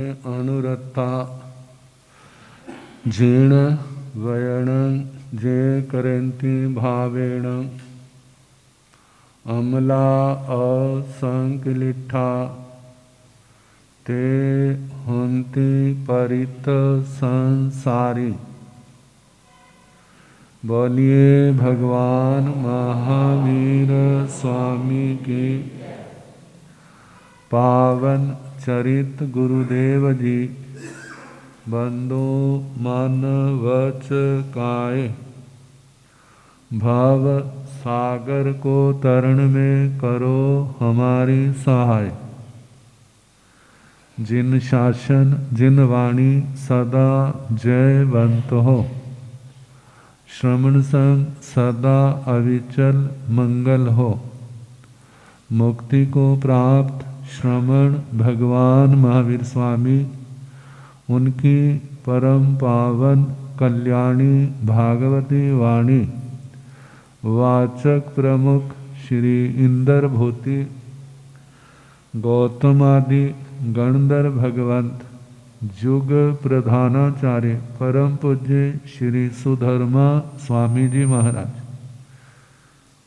अनुरता जीर्ण वयण जे करंती भावेण अमला असंकलिठा ते हुंती परित संसारी। बोलिए भगवान महावीर स्वामी की पावन चरित गुरुदेव जी। बंदो मन वच काये भव सागर को तरण में करो हमारी सहाय। जिन शासन जिन वाणी सदा जयवंत हो, श्रवण संग सदा अविचल मंगल हो। मुक्ति को प्राप्त श्रवण भगवान महावीर स्वामी, उनकी परम पावन कल्याणी भागवती वाणी वाचक प्रमुख श्री इंदर भूति गौतमादि गणधर भगवंत जुग प्रधानाचार्य परम पूज्य श्री सुधर्मा स्वामी जी महाराज,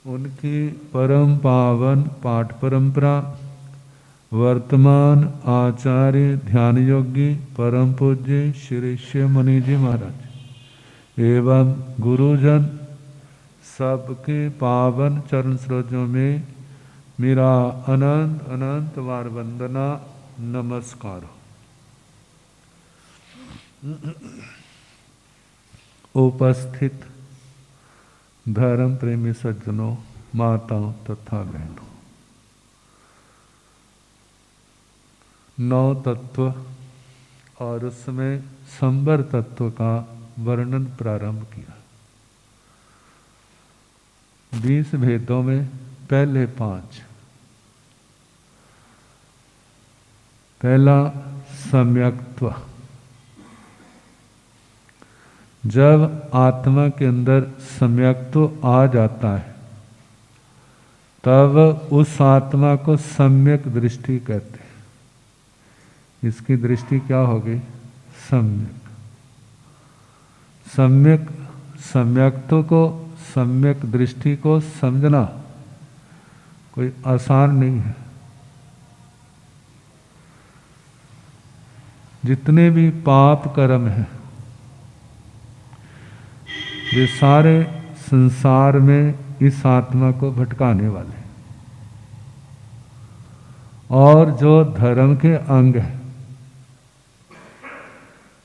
उनकी परम पावन पाठ परंपरा वर्तमान आचार्य ध्यान योगी परम पूज्य श्री शिव मुनि जी महाराज एवं गुरुजन सबके पावन चरण सरोजों में मेरा अनंत अनंत बार वंदना नमस्कार। उपस्थित धर्म प्रेमी सज्जनों, माताओं तथा बहनों, नौ तत्व और उसमें संबर तत्व का वर्णन प्रारंभ किया। 20 भेदों में पहले 5। पहला सम्यक्त्व। जब आत्मा के अंदर सम्यक्त्व आ जाता है तब उस आत्मा को सम्यक दृष्टि कहते हैं। इसकी दृष्टि क्या होगी? सम्यक। सम्यक सम्यक्त्व को, सम्यक दृष्टि को समझना कोई आसान नहीं है। जितने भी पाप कर्म हैं ये सारे संसार में इस आत्मा को भटकाने वाले, और जो धर्म के अंग हैं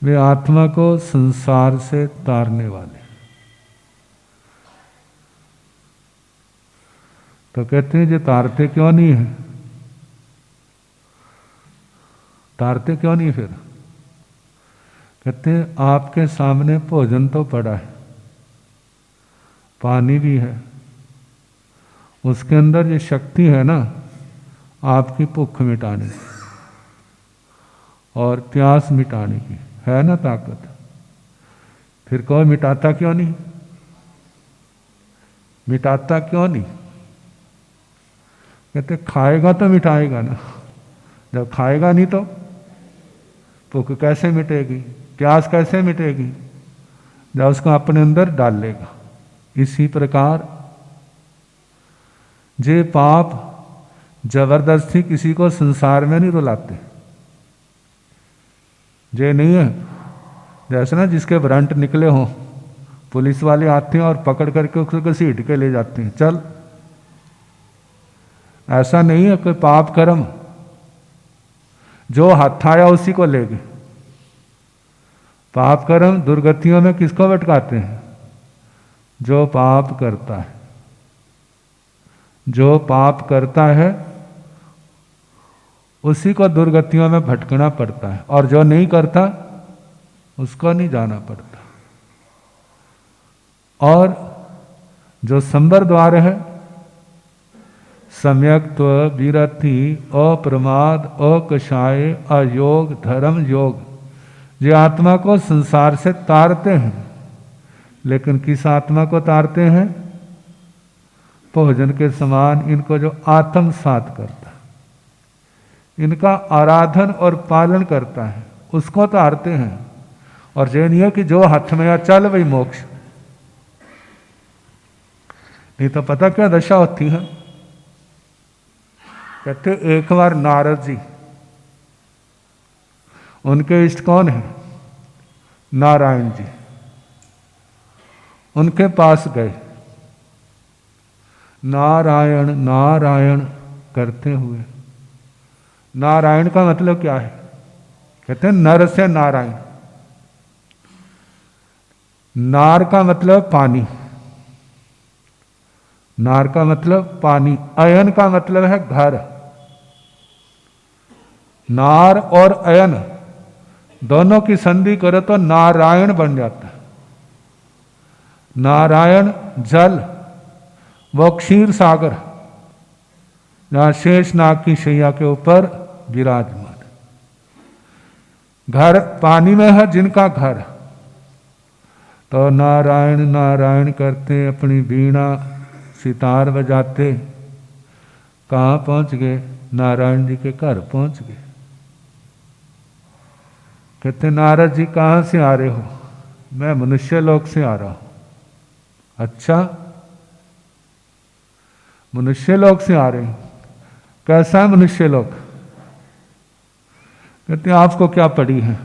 वे आत्मा को संसार से तारने वाले। तो कहते हैं जो तारते क्यों नहीं है? तारते क्यों नहीं? फिर कहते हैं आपके सामने भोजन तो पड़ा है, पानी भी है, उसके अंदर ये शक्ति है ना आपकी भूख मिटाने की और प्यास मिटाने की, है ना ताकत। फिर कोई मिटाता क्यों नहीं? मिटाता क्यों नहीं? कहते खाएगा तो मिटाएगा ना, जब खाएगा नहीं तो भूख कैसे मिटेगी, प्यास कैसे मिटेगी? जब उसको अपने अंदर डाल लेगा। इसी प्रकार जे पाप जबरदस्ती किसी को संसार में नहीं रुलाते। जे नहीं है जैसे ना जिसके वारंट निकले हों, पुलिस वाले आते हैं और पकड़ करके उसको घसीट के ले जाते हैं, चल। ऐसा नहीं है कोई पाप कर्म जो हाथ आया उसी को ले गए। पाप कर्म दुर्गतियों में किसको भटकाते हैं? जो पाप करता है। जो पाप करता है उसी को दुर्गतियों में भटकना पड़ता है, और जो नहीं करता उसको नहीं जाना पड़ता। और जो संबर द्वार है, सम्यक्त्व, विरति, अप्रमाद, अकषाय, अयोग, धर्म योग, जो आत्मा को संसार से तारते हैं। लेकिन किस आत्मा को तारते हैं? भोजन के समान इनको जो आत्मसात करता, इनका आराधन और पालन करता है उसको तारते हैं। और ये नहीं है कि जो हाथ में आ चल वही मोक्ष, नहीं तो पता क्या दशा होती है। कहते एक बार नारद जी, उनके इष्ट कौन है? नारायण जी, उनके पास गए। नारायण नारायण करते हुए, नारायण का मतलब क्या है? कहते हैं नर से नारायण। नार का मतलब पानी, नार का मतलब पानी, अयन का मतलब है घर। नार और अयन दोनों की संधि करो तो नारायण बन जाता है। नारायण जल, वो क्षीर सागर जहां शेष नाग की शैया के ऊपर विराजमान। घर पानी में है जिनका घर, तो नारायण नारायण करते अपनी वीणा सितार बजाते कहाँ पहुंच गए? नारायण जी के घर पहुंच गए। कहते नारद जी कहाँ से आ रहे हो? मैं मनुष्य लोक से आ रहा हूं। अच्छा, मनुष्य लोक से आ रहे हैं, कैसा है मनुष्य लोक? कहते आपको क्या पड़ी है?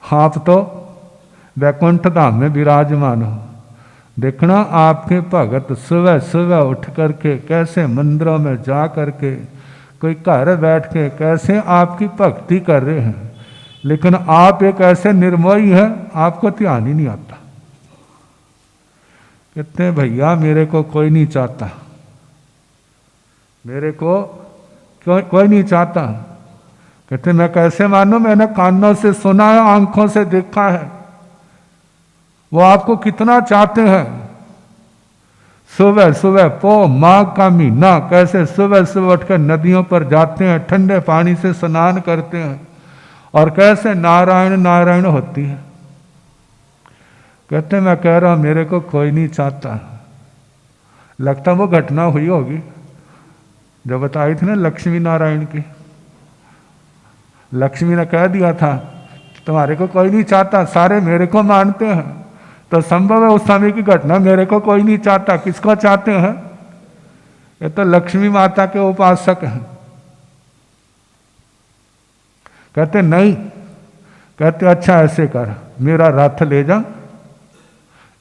आप तो वैकुंठ धाम में विराजमान हो। देखना आपके भगत सुबह सुबह उठ करके कैसे मंदिरों में जा करके, कोई घर बैठ के कैसे आपकी भक्ति कर रहे हैं, लेकिन आप एक ऐसे निर्मोही हैं, आपको ध्यान ही नहीं आता। कहते हैं भैया मेरे को कोई नहीं चाहता, मेरे को कोई नहीं चाहता। कहते मैं कैसे मानूं? मैंने कानों से सुना है, आंखों से देखा है, वो आपको कितना चाहते हैं। सुबह सुबह पो माघ का महीना कैसे सुबह सुबह उठकर नदियों पर जाते हैं, ठंडे पानी से स्नान करते हैं और कैसे नारायण नारायण होती है। कहते मैं कह रहा हूं मेरे को कोई नहीं चाहता। लगता वो घटना हुई होगी जो बताई थी ना लक्ष्मी नारायण की। लक्ष्मी ने कह दिया था तुम्हारे को कोई नहीं चाहता, सारे मेरे को मानते हैं। तो संभव है उस समय की घटना, मेरे को कोई नहीं चाहता। किसको चाहते हैं? ये तो लक्ष्मी माता के उपासक हैं। कहते नहीं, कहते अच्छा ऐसे कर, मेरा रथ ले जा,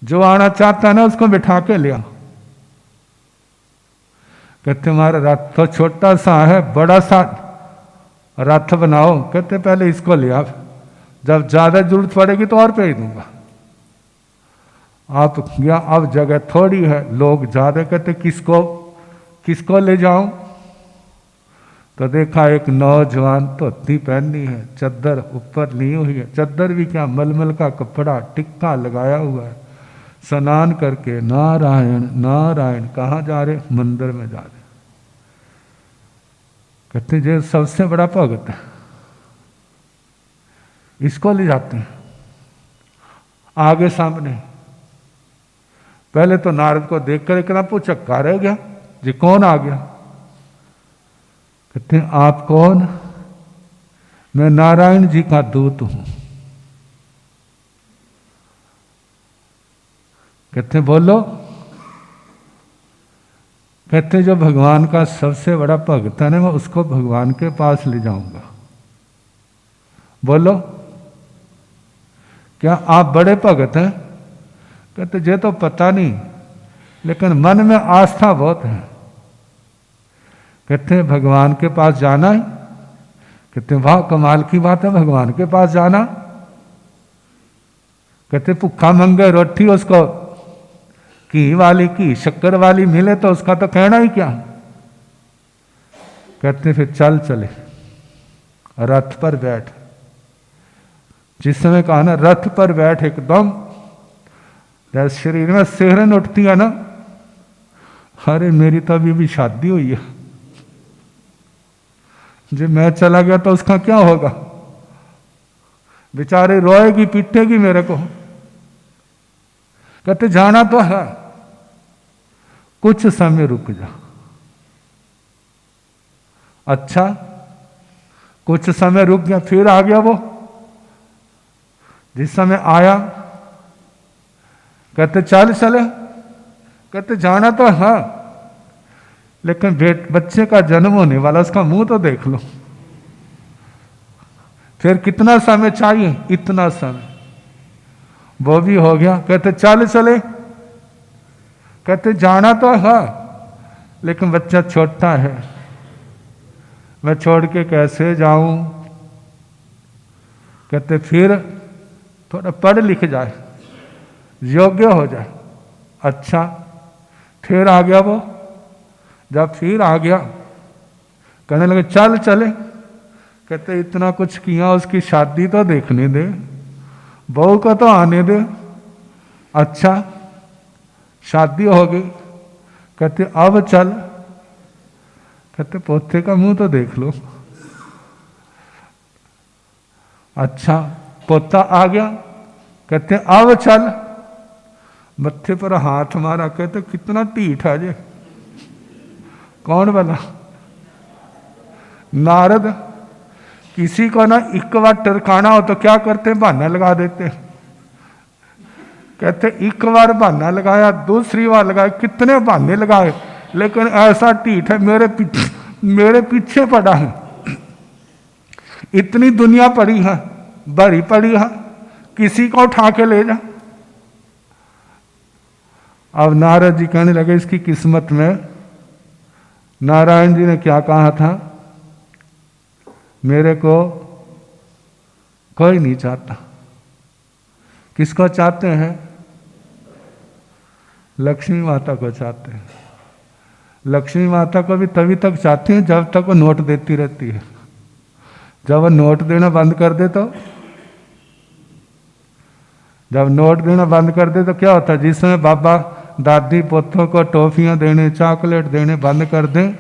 जो आना चाहता है ना उसको बिठा के ले आ। कहते हमारा रथ तो छोटा सा है, बड़ा सा रथ बनाओ। कहते पहले इसको ले आ, जब ज्यादा जरूरत पड़ेगी तो और भेज दूंगा। आप गया, अब जगह थोड़ी है, लोग ज्यादा। कहते किसको किसको ले जाऊं? तो देखा एक नौजवान धोती पहनी है, चद्दर ऊपर ली हुई है, चद्दर भी क्या मलमल का कपड़ा, टिक्का लगाया हुआ है, स्नान करके नारायण नारायण। कहाँ जा रहे? मंदिर में जा रहे। कहते जो सबसे बड़ा भगत है, इसको ले जाते हैं आगे सामने। पहले तो नारद को देखकर इतना पुचक्का रह गया, जी कौन आ गया? कहते आप कौन? मैं नारायण जी का दूत हूं। कहते बोलो। कहते जो भगवान का सबसे बड़ा भक्त है ना, मैं उसको भगवान के पास ले जाऊंगा। बोलो क्या आप बड़े भगत हैं? कहते ये तो पता नहीं, लेकिन मन में आस्था बहुत है। कहते भगवान के पास जाना है? कहते वाह कमाल की बात है, भगवान के पास जाना। कहते भूखा मंगे रोटी उसको घी वाली घी शक्कर वाली मिले तो उसका तो कहना ही क्या। कहते फिर चल चले, रथ पर बैठ। जिस समय कहा ना रथ पर बैठ, एकदम जैसे शरीर में सिहरन उठती है ना, अरे मेरी तो अभी भी शादी हुई है, जो मैं चला गया तो उसका क्या होगा? बेचारे रोएगी पीटेगी मेरे को। कहते जाना तो है, कुछ समय रुक जा। अच्छा कुछ समय रुक गया, फिर आ गया वो। जिस समय आया कहते चल चले, कहते जाना तो हाँ, लेकिन बच्चे का जन्म होने वाला, उसका मुंह तो देख लो। फिर कितना समय चाहिए? इतना समय। वो भी हो गया, कहते चल चले, कहते जाना तो हाँ, लेकिन बच्चा छोटा है, मैं छोड़ के कैसे जाऊं? कहते फिर थोड़ा पढ़ लिख जाए, योग्य हो जाए। अच्छा, फिर आ गया वो। जब फिर आ गया, कहने लगे चल चले, कहते इतना कुछ किया, उसकी शादी तो देखने दे, बहू को तो आने दे। अच्छा, शादी हो गई, कहते अब चल, कहते पोते का मुंह तो देख लो। अच्छा, पोता आ गया, कहते अब चल, मत्थे पर हाथ मारा, कहते कितना ढीठ है जे। कौन वाला? नारद। किसी को ना एक बार टरकाना हो तो क्या करते? बहाना लगा देते। कहते एक बार बहाना लगाया, दूसरी बार लगाया, कितने बहाने लगाए, लेकिन ऐसा ढीठ है, मेरे पीछे पड़ा है। इतनी दुनिया पड़ी है, भरी पड़ी है, किसी को उठा के ले जा। अब नारद जी कहने लगे इसकी किस्मत में, नारायण जी ने क्या कहा था? मेरे को कोई नहीं चाहता। किसको चाहते हैं? लक्ष्मी माता को चाहते हैं। लक्ष्मी माता को भी तभी तक चाहती हैं जब तक वो नोट देती रहती है। जब वो नोट देना बंद कर दे तो, जब नोट देना बंद कर दे तो क्या होता है? जिस समय बाबा दादी पोतों को टॉफियां देने, चॉकलेट देने बंद कर दें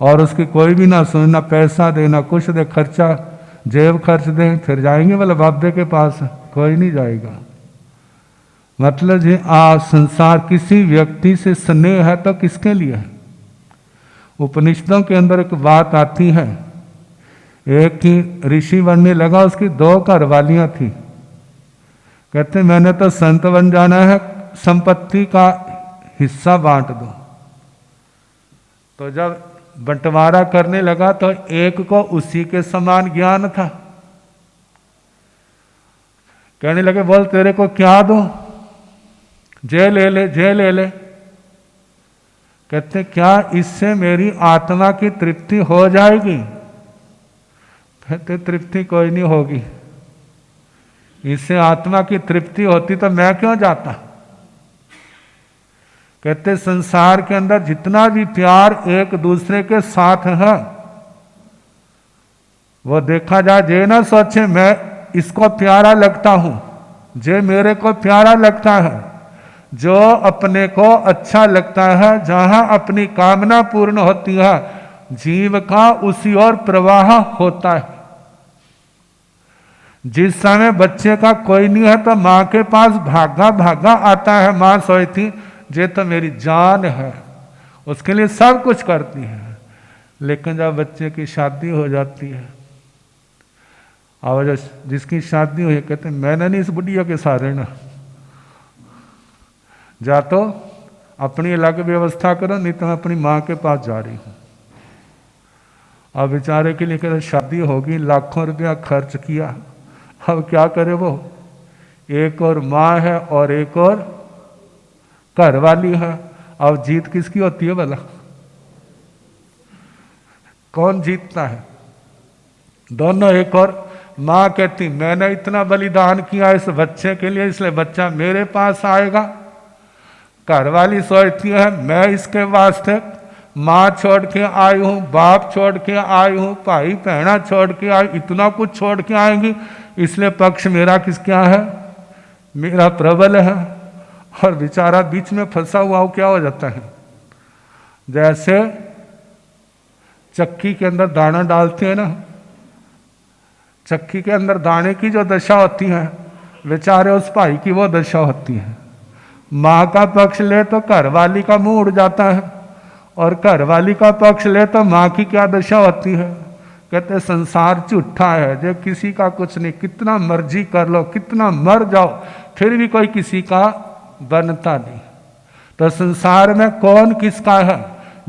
और उसकी कोई भी ना सुने, ना पैसा दे, ना कुछ दे, खर्चा जेब खर्च दें, फिर जाएंगे बोले बाबे के पास? कोई नहीं जाएगा। मतलब जी संसार किसी व्यक्ति से स्नेह है तो किसके लिए है? उपनिषदों के अंदर एक बात आती है, एक की ऋषि बनने लगा, उसकी 2 घरवालियां थी। कहते मैंने तो संत बन जाना है, संपत्ति का हिस्सा बांट दो। तो जब बंटवारा करने लगा तो एक को उसी के समान ज्ञान था। कहने लगे बोल तेरे को क्या दो? जे ले ले, जे ले ले। कहते क्या इससे मेरी आत्मा की तृप्ति हो जाएगी? कहते तृप्ति कोई नहीं होगी, इससे आत्मा की तृप्ति होती तो मैं क्यों जाता? कहते संसार के अंदर जितना भी प्यार एक दूसरे के साथ है, वो देखा जाए, जे ना सोचे मैं इसको प्यारा लगता हूं, जे मेरे को प्यारा लगता है, जो अपने को अच्छा लगता है, जहां अपनी कामना पूर्ण होती है, जीव का उसी ओर प्रवाह होता है। जिस समय बच्चे का कोई नहीं है तो माँ के पास भागा भागा आता है, माँ सोई थी, ये तो मेरी जान है, उसके लिए सब कुछ करती है। लेकिन जब बच्चे की शादी हो जाती है, और जिसकी शादी हुई, कहते मैंने नहीं इस बुढ़िया के साथ रहना, जा तो अपनी अलग व्यवस्था करो, नहीं तो मैं अपनी माँ के पास जा रही हूँ। अब बेचारे के लिए कहते शादी होगी, लाखों रुपया खर्च किया, अब क्या करे वो? एक और माँ है और एक और घर वाली है। अब जीत किसकी होती है भला? कौन जीतता है? दोनों। एक और माँ कहती मैंने इतना बलिदान किया इस बच्चे के लिए, इसलिए बच्चा मेरे पास आएगा। घर वाली सोचती है मैं इसके वास्ते माँ छोड़ के आई हूँ, बाप छोड़ के आई हूँ, भाई बहना छोड़ के आई, इतना कुछ छोड़ के आएंगी, इसलिए पक्ष मेरा किस क्या है? मेरा प्रबल है। और बेचारा बीच में फंसा हुआ हो, क्या हो जाता है? जैसे चक्की के अंदर दाना डालते हैं ना, चक्की के अंदर दाने की जो दशा होती है, बेचारे उस भाई की वो दशा होती है। माँ का पक्ष ले तो घर वाली का मुंह उड़ जाता है, और घर वाली का पक्ष ले तो माँ की क्या दशा होती है? कहते संसार झूठा है, जो किसी का कुछ नहीं, कितना मर्जी कर लो, कितना मर जाओ, फिर भी कोई किसी का बनता नहीं। तो संसार में कौन किसका है?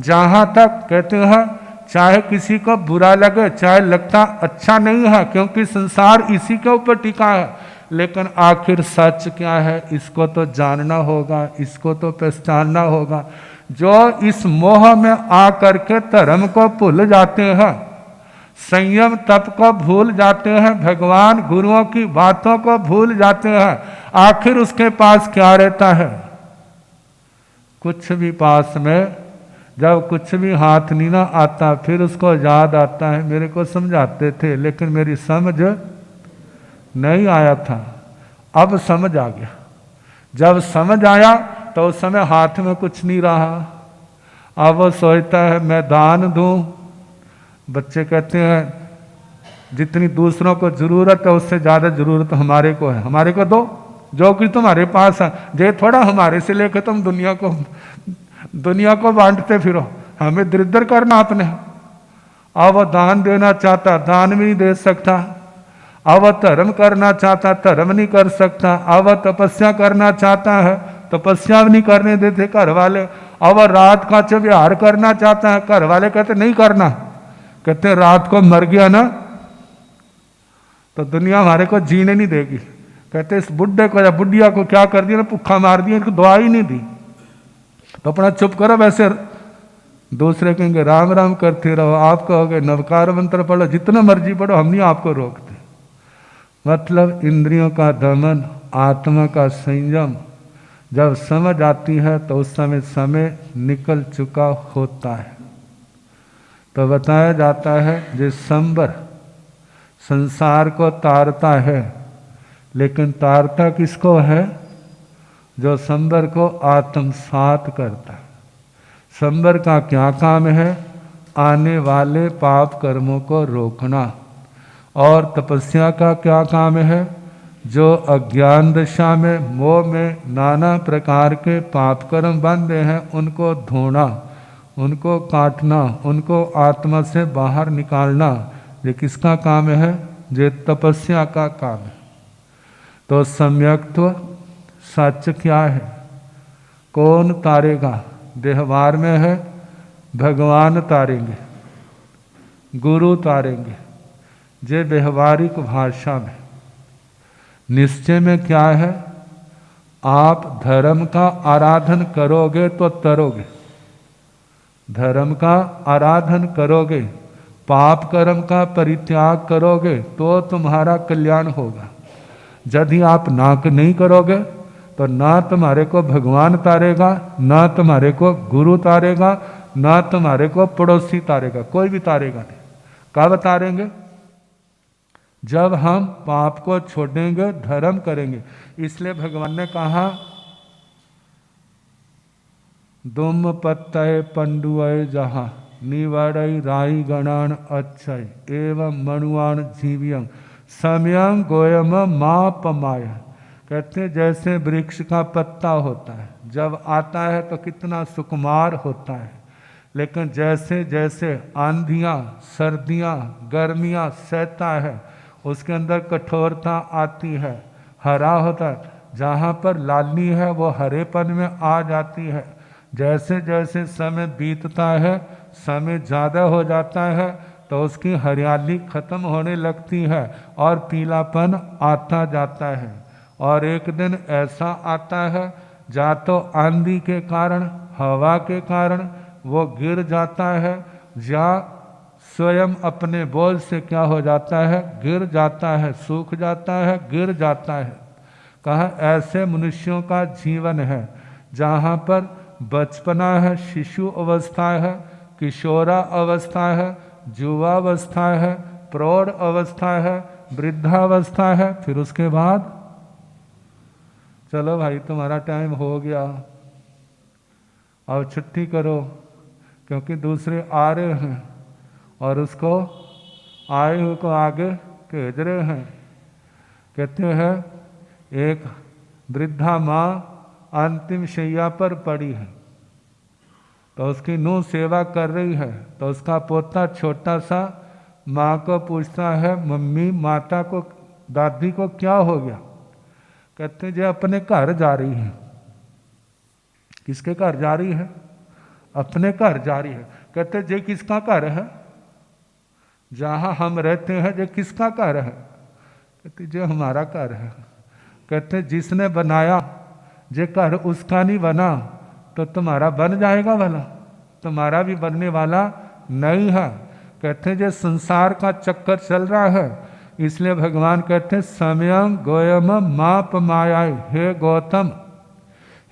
जहां तक कहते हैं चाहे किसी को बुरा लगे, चाहे लगता अच्छा नहीं है, क्योंकि संसार इसी के ऊपर टिका है, लेकिन आखिर सच क्या है इसको तो जानना होगा, इसको तो पहचानना होगा। जो इस मोह में आ करके धर्म को भूल जाते हैं, संयम तप को भूल जाते हैं, भगवान गुरुओं की बातों को भूल जाते हैं, आखिर उसके पास क्या रहता है? कुछ भी पास में, जब कुछ भी हाथ नहीं ना आता, फिर उसको याद आता है मेरे को समझाते थे लेकिन मेरी समझ नहीं आया था, अब समझ आ गया। जब समझ आया तो उस समय हाथ में कुछ नहीं रहा, अब वो सोचता है मैं दान दूं। बच्चे कहते हैं जितनी दूसरों को जरूरत है उससे ज्यादा जरूरत हमारे को है, हमारे को दो, जो कि तुम्हारे पास है। ये थोड़ा हमारे से लेकर तुम दुनिया को बांटते फिरो, हमें दरिद्र करना आपने। अब वो दान देना चाहता, दान भी नहीं दे सकता। अब वह धर्म करना चाहता, धर्म नहीं कर सकता। अब वह तपस्या करना चाहता है, तपस्या भी नहीं करने देते घर वाले। अब वह रात का व्यवहार करना चाहता है, घर वाले कहते नहीं करना, कहते रात को मर गया ना तो दुनिया हमारे को जीने नहीं देगी। कहते इस बुढ़े को या बुढ़िया को क्या कर दिया ना, भूखा मार दिया, इनको दवा ही नहीं दी, तो अपना चुप करो। वैसे दूसरे कहेंगे राम राम करते रहो, आप कहोगे नवकार मंत्र पढ़ो, जितना मर्जी पढ़ो, हम नहीं आपको रोकते। मतलब इंद्रियों का दमन, आत्मा का संयम जब समझ आती है तो उस समय निकल चुका होता है। तो बताया जाता है जिस संबर संसार को तारता है, लेकिन तारता किसको है? जो संबर को आत्मसात करता है। संबर का क्या काम है? आने वाले पाप कर्मों को रोकना। और तपस्या का क्या काम है? जो अज्ञान दशा में, मोह में नाना प्रकार के पाप कर्म बंधे हैं उनको धोना, उनको काटना, उनको आत्मा से बाहर निकालना। ये किसका काम है? ये तपस्या का काम है। तो सम्यक्त्व सच क्या है? कौन तारेगा? व्यवहार में है भगवान तारेंगे, गुरु तारेंगे। जे व्यवहारिक भाषा में, निश्चय में क्या है? आप धर्म का आराधन करोगे तो तरोगे, धर्म का आराधन करोगे, पाप कर्म का परित्याग करोगे तो तुम्हारा कल्याण होगा। यदि आप नाक नहीं करोगे तो ना तुम्हारे को भगवान तारेगा, ना तुम्हारे को गुरु तारेगा, ना तुम्हारे को पड़ोसी तारेगा, कोई भी तारेगा नहीं। कब तारेंगे? जब हम पाप को छोड़ेंगे, धर्म करेंगे। इसलिए भगवान ने कहा दुम पत्तय पंडुअय जहाँ निवाड़ई राई गणान अच्छय एवं मणुआन जीवियं समयं गोयम मापमाय। कहते हैं जैसे वृक्ष का पत्ता होता है, जब आता है तो कितना सुकुमार होता है, लेकिन जैसे जैसे आंधियाँ, सर्दियाँ, गर्मियाँ सहता है उसके अंदर कठोरता आती है, हरा होता है। जहाँ पर लाली है वो हरेपन में आ जाती है। जैसे जैसे समय बीतता है, समय ज़्यादा हो जाता है तो उसकी हरियाली खत्म होने लगती है और पीलापन आता जाता है। और एक दिन ऐसा आता है या तो आंधी के कारण, हवा के कारण वो गिर जाता है, या स्वयं अपने बोझ से क्या हो जाता है? गिर जाता है, सूख जाता है, गिर जाता है। कहा ऐसे मनुष्यों का जीवन है जहाँ पर बचपना है, शिशु अवस्था है, किशोरा अवस्था है, युवावस्था है, प्रौढ़ अवस्था है, वृद्धावस्था है, फिर उसके बाद चलो भाई तुम्हारा टाइम हो गया, अब छुट्टी करो, क्योंकि दूसरे आ रहे हैं और उसको आए हुए को आगे भेज रहे हैं। कहते हैं एक वृद्धा माँ अंतिम शैया पर पड़ी है तो उसकी नूह सेवा कर रही है, तो उसका पोता छोटा सा माँ को पूछता है, मम्मी माता को दादी को क्या हो गया? कहते जो अपने घर जा रही है। किसके घर जा रही है? अपने घर जा रही है। कहते जे किसका घर है? जहाँ हम रहते हैं जे किसका घर है? कहते जो हमारा घर है। कहते जिसने बनाया जे घर उसका नहीं बना तो तुम्हारा बन जाएगा भला? तुम्हारा भी बनने वाला नहीं है। कहते जो संसार का चक्कर चल रहा है, इसलिए भगवान कहते हैं समयम गोयम माप माया। हे गौतम,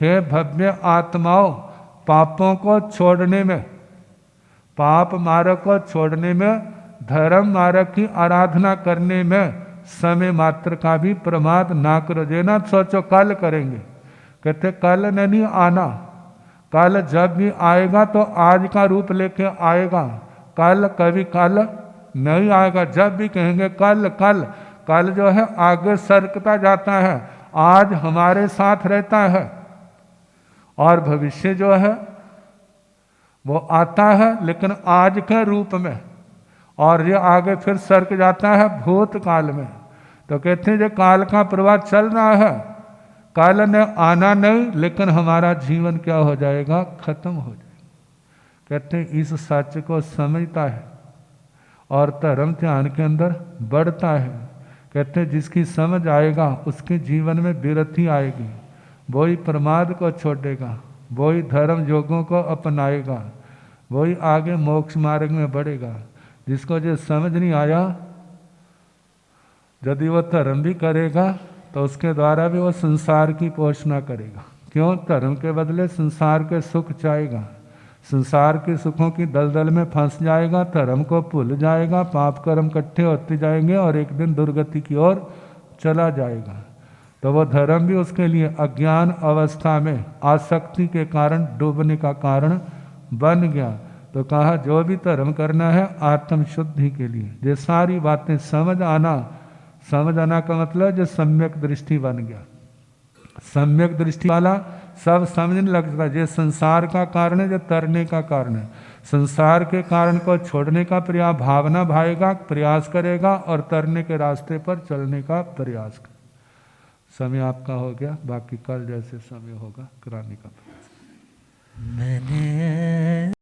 हे भव्य आत्माओं, पापों को छोड़ने में, पाप मार्ग को छोड़ने में, धर्म मार्ग की आराधना करने में समय मात्र का भी प्रमाद ना करो। जे ना सोचो कल करेंगे। कहते कल नहीं आना, कल जब भी आएगा तो आज का रूप लेके आएगा। कल कभी कल नहीं आएगा। जब भी कहेंगे कल कल, कल जो है आगे सरकता जाता है, आज हमारे साथ रहता है और भविष्य जो है वो आता है लेकिन आज के रूप में, और ये आगे फिर सरक जाता है भूतकाल में। तो कहते हैं जो काल का प्रवाह चल रहा है, काल ने आना नहीं लेकिन हमारा जीवन क्या हो जाएगा? खत्म हो जाएगा। कहते हैं इस सच को समझता है और धर्म ध्यान के अंदर बढ़ता है। कहते हैं जिसकी समझ आएगा उसके जीवन में विरति आएगी, वही प्रमाद को छोड़ेगा, वही धर्म योगों को अपनाएगा, वही आगे मोक्ष मार्ग में बढ़ेगा। जिसको जो समझ नहीं आया, यदि वो धर्म भी करेगा तो उसके द्वारा भी वो संसार की पोषणा करेगा। क्यों? धर्म के बदले संसार के सुख चाहेगा, संसार के सुखों की दलदल में फंस जाएगा, धर्म को भूल जाएगा, पाप कर्म इकट्ठे होते जाएंगे और एक दिन दुर्गति की ओर चला जाएगा। तो वो धर्म भी उसके लिए अज्ञान अवस्था में आसक्ति के कारण डूबने का कारण बन गया। तो कहा जो भी धर्म करना है आत्म शुद्धि के लिए। ये सारी बातें समझ आना का मतलब जो सम्यक दृष्टि बन गया। सम्यक दृष्टि वाला सब समझने लगता है। ये संसार का कारण है, जो तरने का कारण है। संसार के कारण को छोड़ने का प्रयास भावना भाएगा, प्रयास करेगा और तरने के रास्ते पर चलने का प्रयास करेगा। समय आपका हो गया, बाकी कल जैसे समय होगा कराने का प्रयास। मैंने